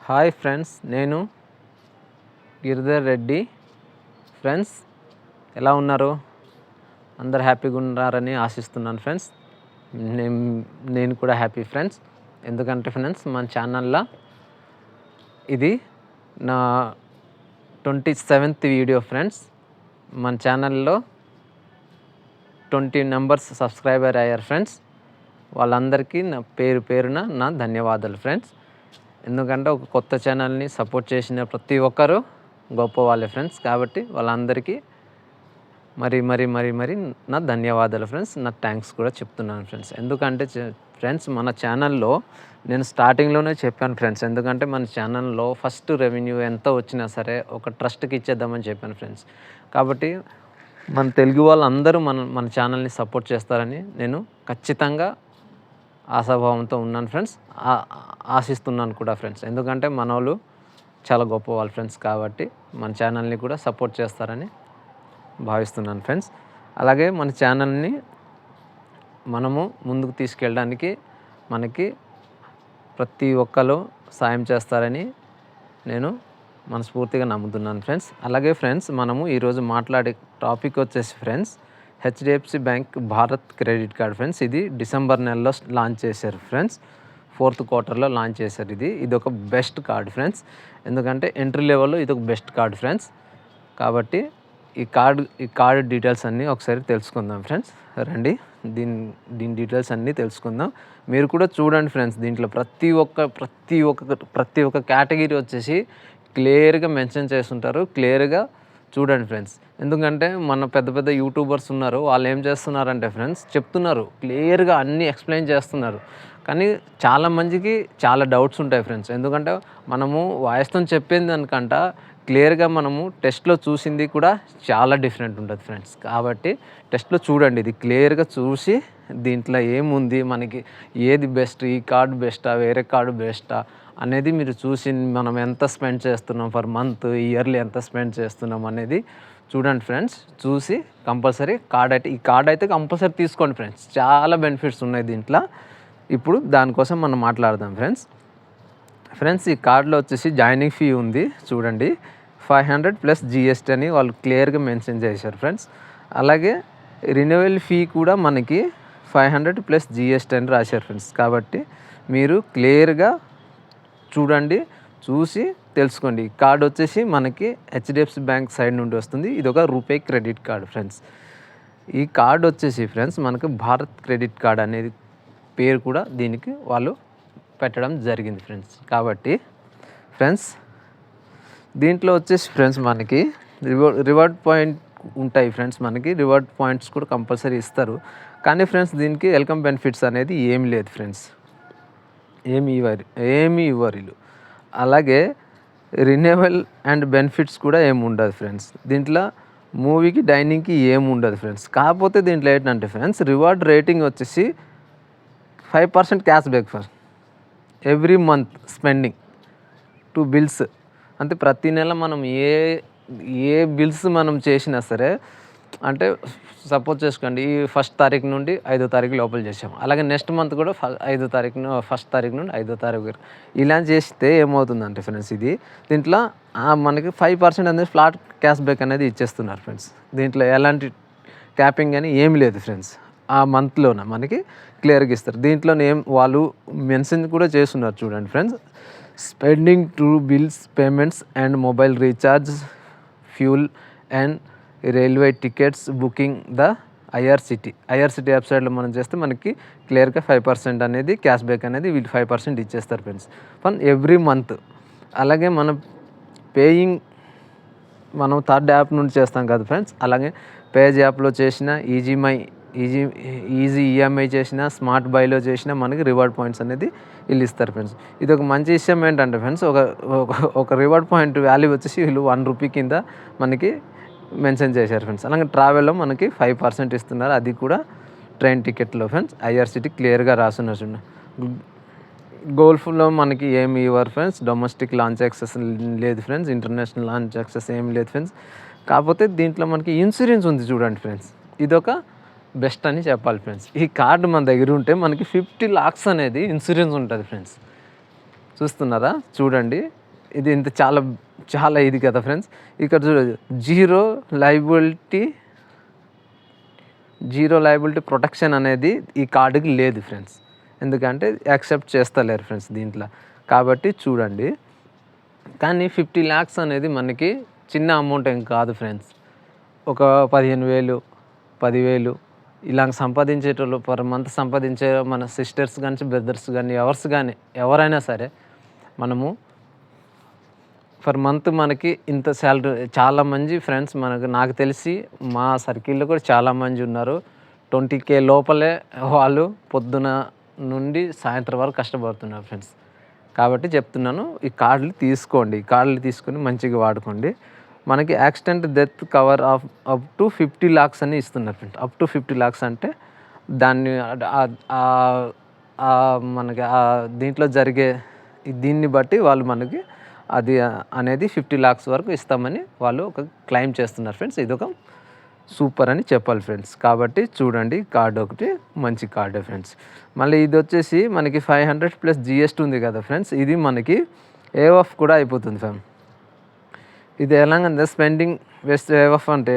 Hi friends, నేను Giridhar Reddy. Friends, ఎలా ఉన్నారు? అందరు హ్యాపీగా ఉన్నారని ఆశిస్తున్నాను ఫ్రెండ్స్. నేను కూడా హ్యాపీ ఫ్రెండ్స్. ఎందుకంటే ఫ్రెండ్స్, మన ఛానల్లో ఇది నా 27th వీడియో ఫ్రెండ్స్. మన ఛానల్లో 20 మెంబర్స్ సబ్స్క్రైబర్ అయ్యారు ఫ్రెండ్స్. వాళ్ళందరికీ నా పేరున నా ధన్యవాదాలు ఫ్రెండ్స్. ఎందుకంటే ఒక కొత్త ఛానల్ని సపోర్ట్ చేసిన ప్రతి ఒక్కరూ గొప్ప వాళ్ళే ఫ్రెండ్స్. కాబట్టి వాళ్ళందరికీ మరి నా ధన్యవాదాలు ఫ్రెండ్స్. నా థ్యాంక్స్ కూడా చెప్తున్నాను ఫ్రెండ్స్. ఎందుకంటే ఫ్రెండ్స్, మన ఛానల్లో నేను స్టార్టింగ్లోనే చెప్పాను ఫ్రెండ్స్. ఎందుకంటే మన ఛానల్లో ఫస్ట్ రెవెన్యూ ఎంత వచ్చినా సరే ఒక ట్రస్ట్కి ఇచ్చేద్దామని చెప్పాను ఫ్రెండ్స్. కాబట్టి మన తెలుగు వాళ్ళందరూ మన ఛానల్ని సపోర్ట్ చేస్తారని నేను ఖచ్చితంగా ఆశాభావంతో ఉన్నాను ఫ్రెండ్స్. ఆశిస్తున్నాను కూడా ఫ్రెండ్స్. ఎందుకంటే మన వాళ్ళు చాలా గొప్ప వాళ్ళు ఫ్రెండ్స్. కాబట్టి మన ఛానల్ని కూడా సపోర్ట్ చేస్తారని భావిస్తున్నాను ఫ్రెండ్స్. అలాగే మన ఛానల్ని మనము ముందుకు తీసుకెళ్ళడానికి మనకి ప్రతి ఒక్కరు సాయం చేస్తారని నేను మనస్ఫూర్తిగా నమ్ముతున్నాను ఫ్రెండ్స్. అలాగే ఫ్రెండ్స్, మనము ఈరోజు మాట్లాడే టాపిక్ వచ్చేసి friends, HDFC bank Bharat credit card friends. ఇది డిసెంబర్ నెలలో లాంచ్ చేశారు ఫ్రెండ్స్. 4th క్వార్టర్లో లాంచ్ చేశారు. ఇది ఒక బెస్ట్ కార్డ్ ఫ్రెండ్స్. ఎందుకంటే ఎంట్రీ లెవెల్లో ఇది ఒక బెస్ట్ కార్డ్ ఫ్రెండ్స్. కాబట్టి ఈ కార్డ్ డీటెయిల్స్ అన్నీ ఒకసారి తెలుసుకుందాం ఫ్రెండ్స్. రండి, దీని డీటెయిల్స్ అన్నీ తెలుసుకుందాం. మీరు కూడా చూడండి ఫ్రెండ్స్. దీంట్లో ప్రతి ఒక్క కేటగిరీ వచ్చేసి క్లియర్గా మెన్షన్ చేస్తుంటారు. క్లియర్గా చూడండి ఫ్రెండ్స్. ఎందుకంటే మన పెద్ద యూట్యూబర్స్ ఉన్నారు. వాళ్ళు ఏం చేస్తున్నారంటే ఫ్రెండ్స్, చెప్తున్నారు క్లియర్గా అన్నీ ఎక్స్ప్లెయిన్ చేస్తున్నారు. కానీ చాలా మందికి చాలా డౌట్స్ ఉంటాయి ఫ్రెండ్స్. ఎందుకంటే మనము వాయిస్తో చెప్పేది దానికంట క్లియర్గా మనము టెస్ట్లో చూసింది కూడా చాలా డిఫరెంట్ ఉంటుంది ఫ్రెండ్స్. కాబట్టి టెస్ట్లో చూడండి, ఇది క్లియర్గా చూసి దీంట్లో ఏముంది, మనకి ఏది బెస్ట్, ఈ కార్డు బెస్టా వేరే కార్డు బెస్టా అనేది మీరు చూసి మనం ఎంత స్పెండ్ చేస్తున్నాం పర్ మంత్, ఇయర్లీ ఎంత స్పెండ్ చేస్తున్నాం అనేది చూడండి ఫ్రెండ్స్. చూసి కంపల్సరీ ఈ కార్డ్ అయితే కంపల్సరీ తీసుకోండి ఫ్రెండ్స్. చాలా బెనిఫిట్స్ ఉన్నాయి దీంట్లో. ఇప్పుడు దానికోసం మనం మాట్లాడదాం ఫ్రెండ్స్. ఈ కార్డులో వచ్చేసి జాయినింగ్ ఫీ ఉంది చూడండి, 500 ప్లస్ GST అని వాళ్ళు క్లియర్గా మెన్షన్ చేశారు ఫ్రెండ్స్. అలాగే రిన్యూవల్ ఫీ కూడా మనకి 500 ప్లస్ GST అని రాశారు ఫ్రెండ్స్. కాబట్టి మీరు క్లియర్గా చూడండి, చూసి తెలుసుకోండి. ఈ కార్డు వచ్చేసి మనకి హెచ్డిఎఫ్సి బ్యాంక్ సైడ్ నుండి వస్తుంది. ఇది ఒక రూపే క్రెడిట్ కార్డ్ ఫ్రెండ్స్. ఈ కార్డు వచ్చేసి ఫ్రెండ్స్ మనకు భారత్ క్రెడిట్ కార్డ్ అనేది పేరు కూడా దీనికి వాళ్ళు పెట్టడం జరిగింది ఫ్రెండ్స్. కాబట్టి ఫ్రెండ్స్, దీంట్లో వచ్చేసి ఫ్రెండ్స్ మనకి రివార్డ్ పాయింట్ ఉంటాయి ఫ్రెండ్స్. మనకి రివార్డ్ పాయింట్స్ కూడా కంపల్సరీ ఇస్తారు. కానీ ఫ్రెండ్స్, దీనికి వెల్కమ్ బెనిఫిట్స్ అనేది ఏమి లేదు ఫ్రెండ్స్. ఏమి ఇవ్వరు. అలాగే రిన్యూవల్ అండ్ బెనిఫిట్స్ కూడా ఏమి ఉండదు ఫ్రెండ్స్. దీంట్లో మూవీకి డైనింగ్కి ఏమి ఉండదు ఫ్రెండ్స్. కాకపోతే దీంట్లో ఏంటంటే ఫ్రెండ్స్, రివార్డ్ రేటింగ్ వచ్చేసి 5% cash back for every month spending 2 bills. అంటే ప్రతి నెల మనం ఏ బిల్స్ మనం చేసినా సరే, అంటే సపోజ్ చేసుకోండి, ఈ 1st తారీఖు నుండి 5వ తారీఖు లోపల చేసాము. అలాగే నెక్స్ట్ మంత్ కూడా 1st తారీఖు నుండి 5వ తారీఖు ఇలా చేస్తే ఏమవుతుందంటే ఫ్రెండ్స్, దీంట్లో మనకి 5% అనేది ఫ్లాట్ క్యాష్ బ్యాక్ అనేది ఇచ్చేస్తున్నారు ఫ్రెండ్స్. దీంట్లో ఎలాంటి క్యాపింగ్ అని ఏమి లేదు ఫ్రెండ్స్. ఆ మంత్లోన మనకి క్లియర్గా ఇస్తారు. దీంట్లో వాళ్ళు మెన్షన్ కూడా చేస్తున్నారు చూడండి friends. Spending 2 bills payments and mobile recharge, fuel and railway tickets booking the IRCT వెబ్సైట్లో మనం చేస్తే మనకి క్లియర్గా 5% అనేది క్యాష్ బ్యాక్ అనేది వీళ్ళు 5% ఇచ్చేస్తారు ఫ్రెండ్స్ ఫన్ ఎవ్రీ మంత్. అలాగే మనం పేయింగ్ మనం 3rd యాప్ నుండి చేస్తాం కదా ఫ్రెండ్స్. అలాగే పేజ్ యాప్లో చేసిన ఈజీ ఈఎంఐ చేసిన, స్మార్ట్ బైలో చేసిన మనకి రివార్డ్ పాయింట్స్ అనేది వీళ్ళు ఇస్తారు ఫ్రెండ్స్. ఇది ఒక మంచి విషయం ఏంటంటే ఫ్రెండ్స్, ఒక రివార్డ్ పాయింట్ వాల్యూ వచ్చేసి వీళ్ళు 1 రూపీ కింద మనకి మెన్షన్ చేశారు ఫ్రెండ్స్. అలాగే ట్రావెల్లో మనకి 5% ఇస్తున్నారు. అది కూడా ట్రైన్ టికెట్లో ఫ్రెండ్స్. ఐఆర్సిటీ క్లియర్గా రాస్తున్నారు చూడండి. గోల్ఫ్లో మనకి ఏమి ఇవ్వరు ఫ్రెండ్స్. డొమెస్టిక్ లాంచ్ యాక్సెస్ లేదు ఫ్రెండ్స్. ఇంటర్నేషనల్ లాంచ్ యాక్సెస్ ఏమి లేదు ఫ్రెండ్స్. కాకపోతే దీంట్లో మనకి ఇన్సూరెన్స్ ఉంది చూడండి ఫ్రెండ్స్. ఇదొక బెస్ట్ అని చెప్పాలి ఫ్రెండ్స్. ఈ కార్డు మన దగ్గర ఉంటే మనకి 50 lakhs అనేది ఇన్సూరెన్స్ ఉంటుంది ఫ్రెండ్స్. చూస్తున్నారా చూడండి, ఇది ఇంత చాలా చాలా ఇది కదా ఫ్రెండ్స్. ఇక్కడ చూడదు, జీరో లయబిలిటీ ప్రొటెక్షన్ అనేది ఈ కార్డుకి లేదు ఫ్రెండ్స్. ఎందుకంటే యాక్సెప్ట్ చేస్తలేరు ఫ్రెండ్స్ దీంట్లో. కాబట్టి చూడండి, కానీ 50 lakhs అనేది మనకి చిన్న అమౌంట్ ఏం కాదు ఫ్రెండ్స్. ఒక 15,000 10,000 ఇలా సంపాదించేటోళ్ళు పర్ మంత్ సంపాదించే మన సిస్టర్స్ కానీ బ్రదర్స్ కానీ ఎవరైనా సరే మనము పర్ మంత్ మనకి ఇంత శాలరీ. చాలామంది ఫ్రెండ్స్ నాకు తెలిసి మా సర్కిల్లో కూడా చాలామంది ఉన్నారు. 20K లోపలే వాళ్ళు పొద్దున నుండి సాయంత్రం వరకు కష్టపడుతున్నారు ఫ్రెండ్స్. కాబట్టి చెప్తున్నాను, ఈ కార్డులు తీసుకోండి. ఈ కార్డులు తీసుకొని మంచిగా వాడుకోండి. మనకి accident death cover up to 50 lakhs అని ఇస్తున్నారు ఫ్రెండ్స్. అప్ టు 50 lakhs అంటే దాన్ని మనకి దీంట్లో జరిగే దీన్ని బట్టి వాళ్ళు మనకి అది అనేది 50 lakhs వరకు ఇస్తామని వాళ్ళు ఒక క్లెయిమ్ చేస్తున్నారు ఫ్రెండ్స్. ఇది ఒక సూపర్ అని చెప్పాలి ఫ్రెండ్స్. కాబట్టి చూడండి, కార్డు ఒకటి మంచి కార్డే ఫ్రెండ్స్. మళ్ళీ ఇది వచ్చేసి మనకి 500 ప్లస్ GST ఉంది కదా ఫ్రెండ్స్. ఇది మనకి AOF కూడా అయిపోతుంది ఫ్యామ్. ఇది ఎలాగంటే స్పెండింగ్ వేస్ట్ AOF అంటే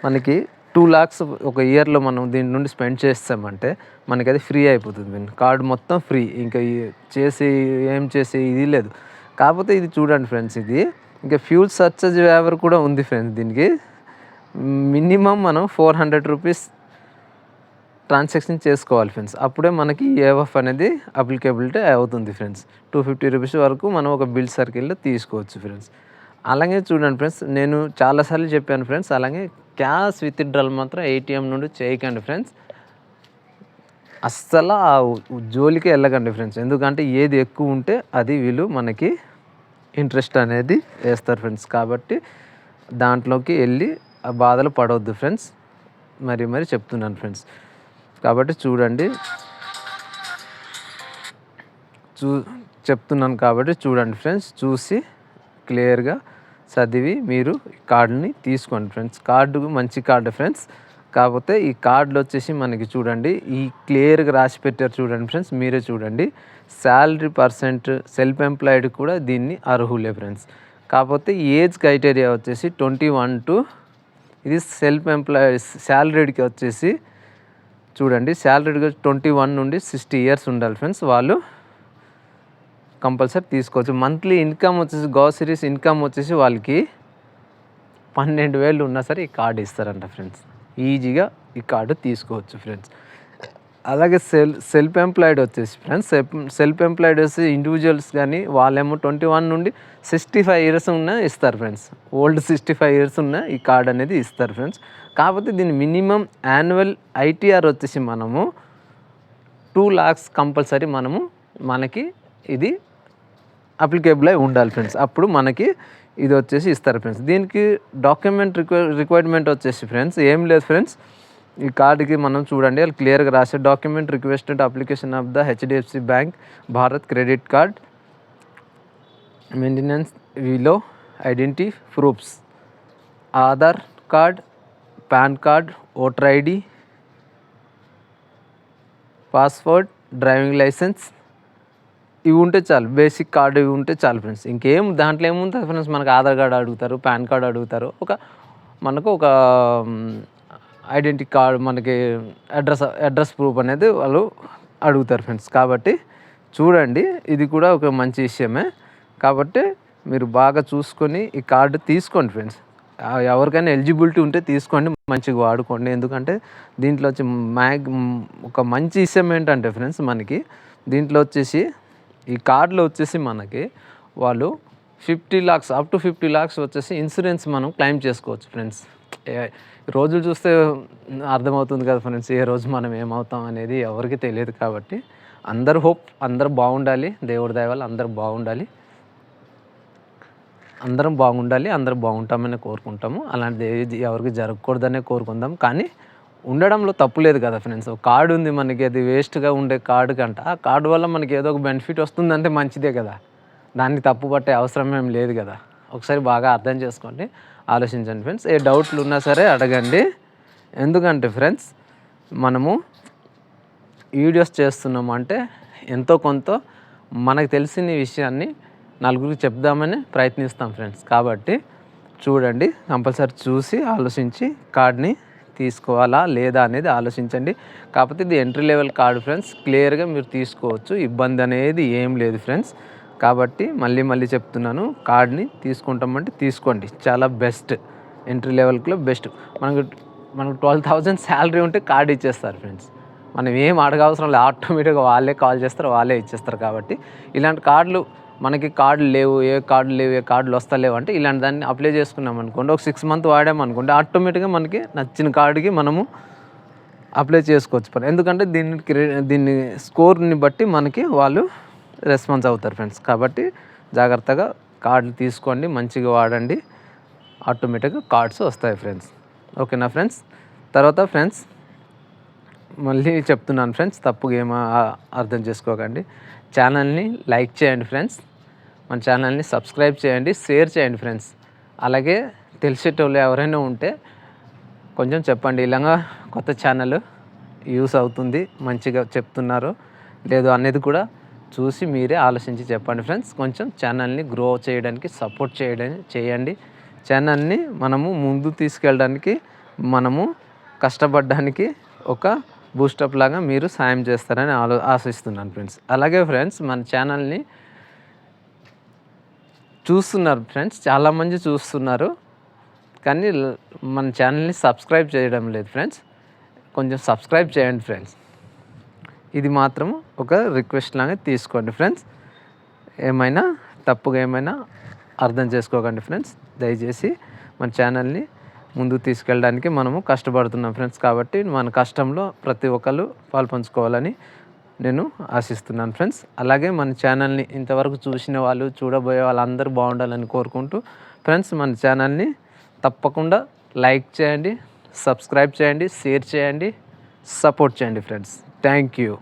మనకి 2 lakhs ఒక ఇయర్లో మనం దీని నుండి స్పెండ్ చేస్తామంటే మనకి అది ఫ్రీ అయిపోతుంది. కార్డు మొత్తం ఫ్రీ. ఇంకా ఏం చేసి ఇది లేదు. కాకపోతే ఇది చూడండి ఫ్రెండ్స్, ఇది ఇంకా ఫ్యూల్ సర్చార్జ్ వేవర్ కూడా ఉంది ఫ్రెండ్స్. దీనికి మినిమం మనం 400 రూపీస్ ట్రాన్సాక్షన్ చేసుకోవాలి ఫ్రెండ్స్. అప్పుడే మనకి AOF అనేది అప్లికేబిలిటీ అవుతుంది ఫ్రెండ్స్. 250 రూపీస్ వరకు మనం ఒక బిల్ సర్కిల్లో తీసుకోవచ్చు ఫ్రెండ్స్. అలాగే చూడండి ఫ్రెండ్స్, నేను చాలాసార్లు చెప్పాను ఫ్రెండ్స్. అలాగే క్యాష్ విత్డ్రాల్ మాత్రం ATM నుండి చేయకండి ఫ్రెండ్స్. అస్సలు ఆ జోలికి వెళ్ళకండి ఫ్రెండ్స్. ఎందుకంటే ఏది ఎక్కువ ఉంటే అది వీళ్ళు మనకి ఇంట్రెస్ట్ అనేది వేస్తారు ఫ్రెండ్స్. కాబట్టి దాంట్లోకి వెళ్ళి ఆ బాధలు పడవద్దు ఫ్రెండ్స్. మరి చెప్తున్నాను ఫ్రెండ్స్. కాబట్టి చూడండి, చెప్తున్నాను కాబట్టి చూడండి ఫ్రెండ్స్. చూసి క్లియర్గా చదివి మీరు కార్డుని తీసుకోండి ఫ్రెండ్స్. కార్డు మంచి కార్డు ఫ్రెండ్స్. కాకపోతే ఈ కార్డులో వచ్చేసి మనకి చూడండి, ఈ క్లియర్గా రాసి పెట్టారు చూడండి ఫ్రెండ్స్. మీరే చూడండి, శాలరీ పర్సెంట్ సెల్ఫ్ ఎంప్లాయిడ్ కూడా దీన్ని అర్హులే ఫ్రెండ్స్. కాకపోతే ఏజ్ క్రైటీరియా వచ్చేసి 21 to ఇది సెల్ఫ్ ఎంప్లాయ్ శాలరీడ్కి వచ్చేసి చూడండి, శాలరీడ్గా 21 నుండి 60 years ఉండాలి ఫ్రెండ్స్. వాళ్ళు కంపల్సరీ తీసుకోవచ్చు. మంత్లీ ఇన్కమ్ వచ్చేసి గ్రాసరీస్ ఇన్కమ్ వచ్చేసి వాళ్ళకి 12,000 ఉన్నా సరే ఈ కార్డు ఇస్తారంట ఫ్రెండ్స్. ఈజీగా ఈ కార్డు తీసుకోవచ్చు ఫ్రెండ్స్. అలాగే సెల్ఫ్ ఎంప్లాయిడ్ వచ్చేసి ఫ్రెండ్స్, సెల్ఫ్ ఎంప్లాయిడ్ వచ్చి ఇండివిజువల్స్ కానీ వాళ్ళేమో 21 నుండి 65 years ఉన్నా ఇస్తారు ఫ్రెండ్స్. ఓల్డ్ 65 years ఉన్న ఈ కార్డ్ అనేది ఇస్తారు ఫ్రెండ్స్. కాకపోతే దీని మినిమం యాన్యువల్ ITR వచ్చేసి మనము 2 lakhs కంపల్సరీ మనకి ఇది అప్లికేబుల్ అయి ఉండాలి ఫ్రెండ్స్. అప్పుడు మనకి ఇది వచ్చేసి ఇస్తారు ఫ్రెండ్స్. దీనికి డాక్యుమెంట్ రిక్వైర్మెంట్ వచ్చేసి ఫ్రెండ్స్ ఏం లేదు ఫ్రెండ్స్. ఈ కార్డుకి మనం చూడండి, వాళ్ళు క్లియర్గా రాసే document requested application of the HDFC bank Bharat credit card maintenance వీలో identity proofs, Aadhaar card, PAN card, voter ID, passport, driving licence ఇవి ఉంటే చాలు. బేసిక్ కార్డు ఇవి ఉంటే చాలు ఫ్రెండ్స్. ఇంకేం దాంట్లో ఏముంటుంది ఫ్రెండ్స్, మనకు ఆధార్ కార్డు అడుగుతారు, పాన్ కార్డు అడుగుతారు, మనకు ఒక ఐడెంటిటీ కార్డు, మనకి అడ్రస్ ప్రూఫ్ అనేది వాళ్ళు అడుగుతారు ఫ్రెండ్స్. కాబట్టి చూడండి, ఇది కూడా ఒక మంచి విషయమే. కాబట్టి మీరు బాగా చూసుకొని ఈ కార్డు తీసుకోండి ఫ్రెండ్స్. ఎవరికైనా ఎలిజిబిలిటీ ఉంటే తీసుకోండి, మంచిగా వాడుకోండి. ఎందుకంటే దీంట్లో వచ్చి ఒక మంచి విషయం ఏంటంటే ఫ్రెండ్స్, మనకి దీంట్లో వచ్చేసి ఈ కార్డులో వచ్చేసి మనకి వాళ్ళు 50 lakhs అప్ టు 50 lakhs వచ్చేసి ఇన్సూరెన్స్ మనం క్లెయిమ్ చేసుకోవచ్చు ఫ్రెండ్స్. రోజులు చూస్తే అర్థమవుతుంది కదా ఫ్రెండ్స్, ఏ రోజు మనం ఏమవుతాం అనేది ఎవరికి తెలియదు. కాబట్టి అందరూ బాగుండాలి, దేవుడి దయ వల్ల అందరూ బాగుండాలి, అందరం బాగుంటామని కోరుకుంటాము. అలాంటిది ఎవరికి జరగకూడదనే కోరుకుందాం. కానీ ఉండడంలో తప్పు లేదు కదా ఫ్రెండ్స్. ఒక కార్డు ఉంది మనకి, అది వేస్ట్గా ఉండే కార్డు కంట ఆ కార్డు వల్ల మనకి ఏదో ఒక బెనిఫిట్ వస్తుందంటే మంచిదే కదా. దాన్ని తప్పు పట్టే అవసరం ఏం లేదు కదా. ఒకసారి బాగా అర్థం చేసుకోండి, ఆలోచించండి ఫ్రెండ్స్. ఏ డౌట్లు ఉన్నా సరే అడగండి. ఎందుకంటే ఫ్రెండ్స్ మనము వీడియోస్ చేస్తున్నాము అంటే ఎంతో కొంత మనకు తెలిసిన ఈ విషయాన్ని నలుగురికి చెప్దామని ప్రయత్నిస్తాం ఫ్రెండ్స్. కాబట్టి చూడండి, కంపల్సరీ చూసి ఆలోచించి కార్డ్ని తీసుకోవాలా లేదా అనేది ఆలోచించండి. కాకపోతే ఇది ఎంట్రీ లెవెల్ కార్డు ఫ్రెండ్స్, క్లియర్గా మీరు తీసుకోవచ్చు, ఇబ్బంది అనేది ఏం లేదు ఫ్రెండ్స్. కాబట్టి మళ్ళీ చెప్తున్నాను, కార్డ్ని తీసుకుంటామంటే తీసుకోండి, చాలా బెస్ట్, ఎంట్రీ లెవెల్కి బెస్ట్. మనకు 12,000 శాలరీ ఉంటే కార్డు ఇచ్చేస్తారు ఫ్రెండ్స్. మనం ఏం అడగవసరం లేదు, ఆటోమేటిక్గా వాళ్ళే కాల్ చేస్తారు, వాళ్ళే ఇచ్చేస్తారు. కాబట్టి ఇలాంటి కార్డులు మనకి ఏ కార్డులు వస్తలేవు అంటే ఇలాంటి దాన్ని అప్లై చేసుకున్నాం అనుకోండి, ఒక 6 మంత్ వాడామనుకోండి, ఆటోమేటిక్గా మనకి నచ్చిన కార్డుకి మనము అప్లై చేసుకోవచ్చు. ఎందుకంటే దీన్ని స్కోర్ని బట్టి మనకి వాళ్ళు రెస్పాన్స్ అవుతారు ఫ్రెండ్స్. కాబట్టి జాగ్రత్తగా కార్డులు తీసుకోండి, మంచిగా వాడండి, ఆటోమేటిక్గా కార్డ్స్ వస్తాయి ఫ్రెండ్స్. ఓకేనా ఫ్రెండ్స్. తర్వాత ఫ్రెండ్స్ మళ్ళీ చెప్తున్నాను ఫ్రెండ్స్, తప్పుగా ఏమో అర్థం చేసుకోకండి. ఛానల్ని లైక్ చేయండి ఫ్రెండ్స్, మన ఛానల్ని సబ్స్క్రైబ్ చేయండి, షేర్ చేయండి ఫ్రెండ్స్. అలాగే తెలిసేటోళ్ళు ఎవరైనా ఉంటే కొంచెం చెప్పండి, ఇలాగా కొత్త ఛానల్ యూస్ అవుతుంది, మంచిగా చెప్తున్నారు లేదు అనేది కూడా చూసి మీరే ఆలోచించి చెప్పండి ఫ్రెండ్స్. కొంచెం ఛానల్ని గ్రో చేయడానికి సపోర్ట్ చేయండి. ఛానల్ని మనము ముందు తీసుకెళ్ళడానికి, మనము కష్టపడడానికి ఒక బూస్టప్ లాగా మీరు సాయం చేస్తారని ఆశిస్తున్నాను ఫ్రెండ్స్. అలాగే ఫ్రెండ్స్ మన ఛానల్ని చూస్తున్నారు ఫ్రెండ్స్, చాలామంది చూస్తున్నారు, కానీ మన ఛానల్ని సబ్స్క్రైబ్ చేయడం లేదు ఫ్రెండ్స్. కొంచెం సబ్స్క్రైబ్ చేయండి ఫ్రెండ్స్, ఇది మాత్రం ఒక రిక్వెస్ట్ లాగా తీసుకోండి ఫ్రెండ్స్. ఏమైనా తప్పుగా ఏమైనా అర్థం చేసుకోకండి ఫ్రెండ్స్. దయచేసి మన ఛానల్ని ముందుకు తీసుకెళ్ళడానికి మనము కష్టపడుతున్నాం ఫ్రెండ్స్. కాబట్టి మన కష్టంలో ప్రతి ఒక్కరు పాల్పంచుకోవాలని నేను ఆశిస్తున్నాను ఫ్రెండ్స్. అలాగే మన ఛానల్ని ఇంతవరకు చూసిన వాళ్ళు, చూడబోయే వాళ్ళందరూ బాగుండాలని కోరుకుంటూ ఫ్రెండ్స్, మన ఛానల్ని తప్పకుండా లైక్ చేయండి, సబ్స్క్రైబ్ చేయండి, షేర్ చేయండి, సపోర్ట్ చేయండి ఫ్రెండ్స్. Thank you.